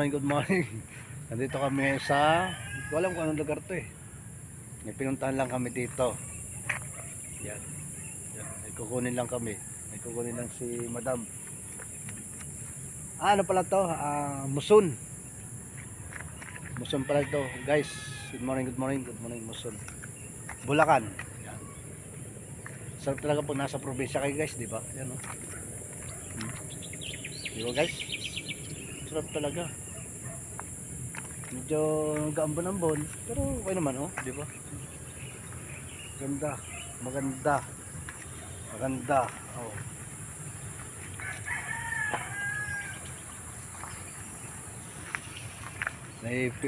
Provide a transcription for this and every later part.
good morning. Nandito kami sa, hindi ko alam kung anong lugar to eh. May pinuntahan lang kami dito. Yan. Yan. May kukunin lang kami. May kukunin lang si Madam. Ano pala to? Muson. Muson pala ito. Guys, good morning, good morning, good morning, Muson. Bulacan. Yan. Sarap talaga po nasa probinsya kayo guys, di ba? Yan o. Di ba guys? Sarap talaga. Medyo gaambon-ambon, pero okay naman oh, di ba? Ganda, maganda. Maganda. Oh.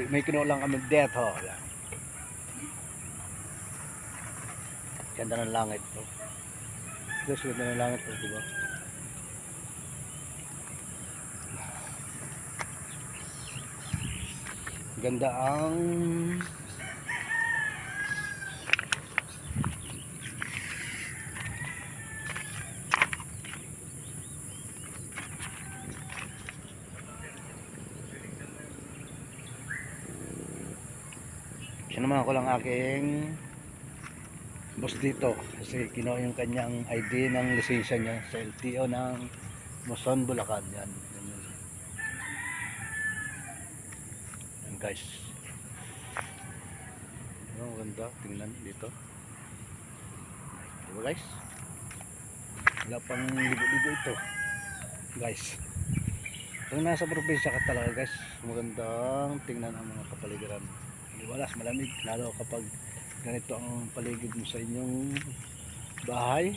May kinulang kami dito, oh. Yan. Ganda ng langit to. Guys, ganda ng langit to, di ba? Ganda ang sinamahan ko lang aking boss dito kasi kinuha yung kanyang ID ng lisensya niya sa LTO ng Muson, Bulacan. Yan. Guys, oh, ganda, tingnan dito, diba guys, wala pang ligo-ligo ito guys. Kung nasa probinsya ka talaga guys, magandang tingnan ang mga kapaligiran, liwalas, malamig, lalo kapag ganito ang paligid mo sa inyong bahay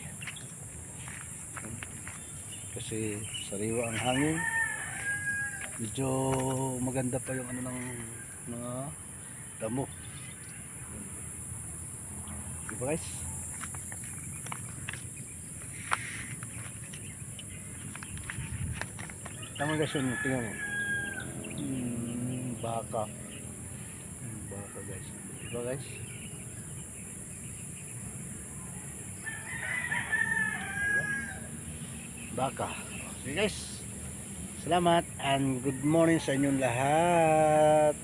kasi sariwa ang hangin. Medyo maganda pa yung ano ng mga damo. Diba guys? Tama guys yun, tingnan mo. Baka. Baka guys. Diba guys? Diba? Baka. Okay guys. Salamat and good morning sa inyong lahat.